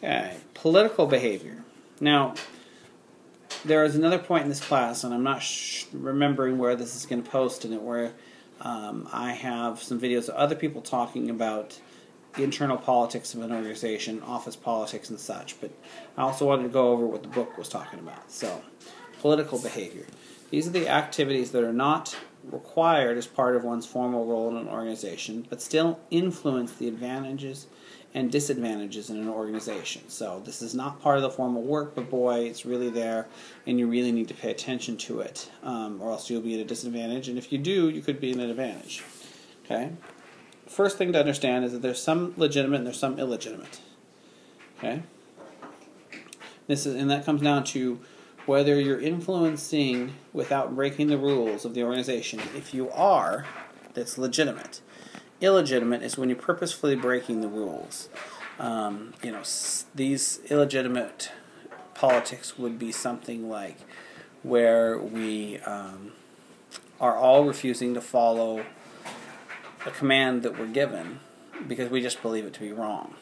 Okay, political behavior. Now, there is another point in this class, and I'm not remembering where this is going to post in it, where I have some videos of other people talking about the internal politics of an organization, office politics and such, but I also wanted to go over what the book was talking about. So, political behavior. These are the activities that are not required as part of one's formal role in an organization, but still influence the advantages and disadvantages in an organization. So this is not part of the formal work, but boy, it's really there, and you really need to pay attention to it, or else you'll be at a disadvantage, and if you do, you could be at an advantage. Okay? First thing to understand is that there's some legitimate and there's some illegitimate. Okay? And that comes down to whether you're influencing without breaking the rules of the organization. If you are, that's legitimate. Illegitimate is when you're purposefully breaking the rules. These illegitimate politics would be something like where we are all refusing to follow a command that we're given because we just believe it to be wrong.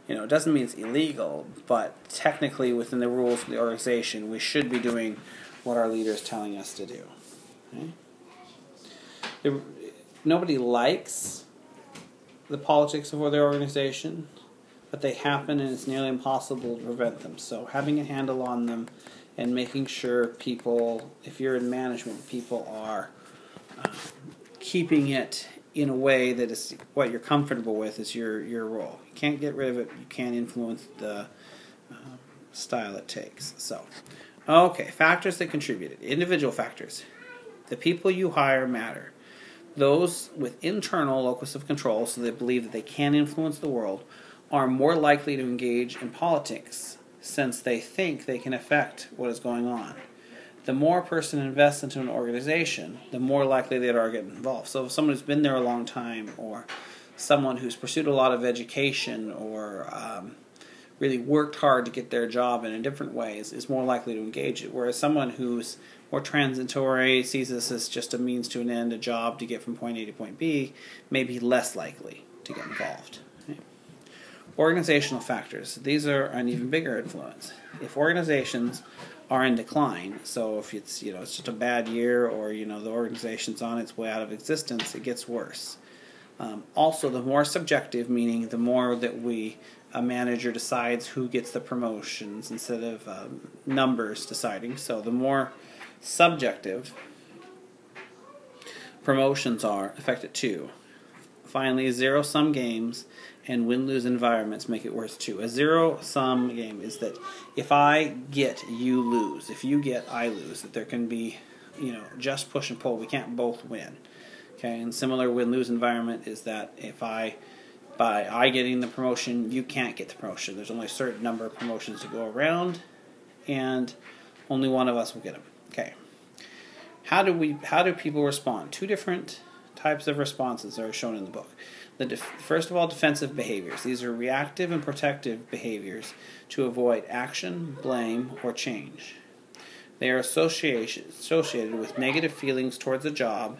It doesn't mean it's illegal, but technically within the rules of the organization, we should be doing what our leader is telling us to do. Okay? Nobody likes the politics of their organization, but they happen, and it's nearly impossible to prevent them. So having a handle on them and making sure people, if you're in management, people are keeping it in a way that is what you're comfortable with is your role. You can't get rid of it. You can't influence the style it takes. So, okay, factors that contributed. Individual factors. The people you hire matter. Those with internal locus of control, so they believe that they can influence the world, are more likely to engage in politics since they think they can affect what is going on. The more a person invests into an organization, the more likely they are to get involved. So if someone who's been there a long time, or someone who's pursued a lot of education, or really worked hard to get their job in different ways, is more likely to engage it. Whereas someone who's more transitory, sees this as just a means to an end, a job to get from point A to point B, may be less likely to get involved. Okay. Organizational factors. These are an even bigger influence. If organizations are in decline, so if it's it's just a bad year, or the organization's on its way out of existence, it gets worse. Also, the more subjective, meaning the more that a manager decides who gets the promotions instead of numbers deciding. So the more subjective promotions are affected too. Finally, zero-sum games and win-lose environments make it worse too. A zero-sum game is that if I get, you lose. If you get, I lose. That there can be, just push and pull. We can't both win. Okay, and similar win-lose environment is that if by I getting the promotion, you can't get the promotion. There's only a certain number of promotions to go around, and only one of us will get them. Okay. How do people respond? Two different types of responses are shown in the book. First of all, defensive behaviors. These are reactive and protective behaviors to avoid action, blame, or change. They are associated with negative feelings towards the job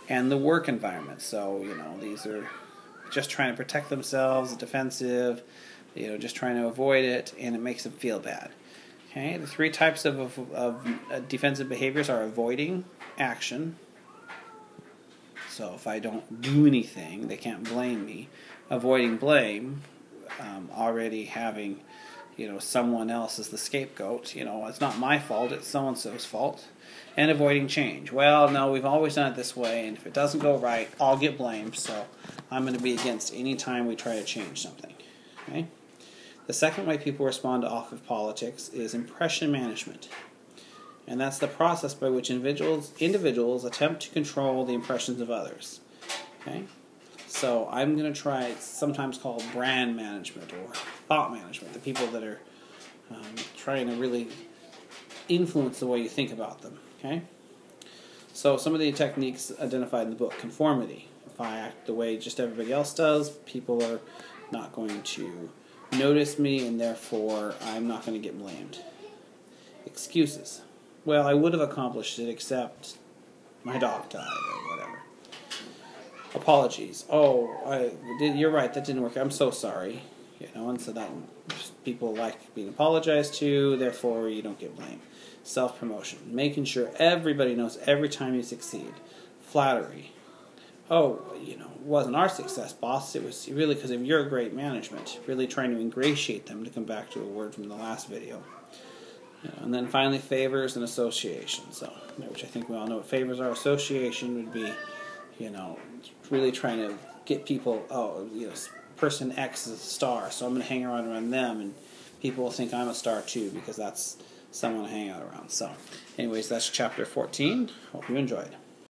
and the work environment. So, these are just trying to protect themselves, defensive, just trying to avoid it, and it makes them feel bad. Okay, the three types of defensive behaviors are avoiding action. So if I don't do anything, they can't blame me. Avoiding blame, already having, someone else as the scapegoat. It's not my fault, it's so-and-so's fault. And avoiding change. Well, no, we've always done it this way, and if it doesn't go right, I'll get blamed, so I'm going to be against any time we try to change something. Okay? The second way people respond to office politics is impression management. And that's the process by which individuals attempt to control the impressions of others. Okay? So I'm going to try, it's sometimes called brand management or thought management, the people that are trying to really influence the way you think about them. Okay? So some of the techniques identified in the book. Conformity. If I act the way just everybody else does, people are not going to notice me, and therefore I'm not going to get blamed. Excuses. Well, I would have accomplished it, except my dog died or whatever. Apologies. Oh, you're right, that didn't work. I'm so sorry. and so that people like being apologized to, therefore you don't get blame. Self-promotion, making sure everybody knows every time you succeed. Flattery. Oh, it wasn't our success, boss. It was really because of your great management. Really trying to ingratiate them, to come back to a word from the last video. And then finally, favors and association. So, which I think we all know what favors are. Association would be, really trying to get people, person X is a star, so I'm going to hang around them, and people will think I'm a star too, because that's someone to hang out around. So, anyways, that's chapter 14. Hope you enjoyed.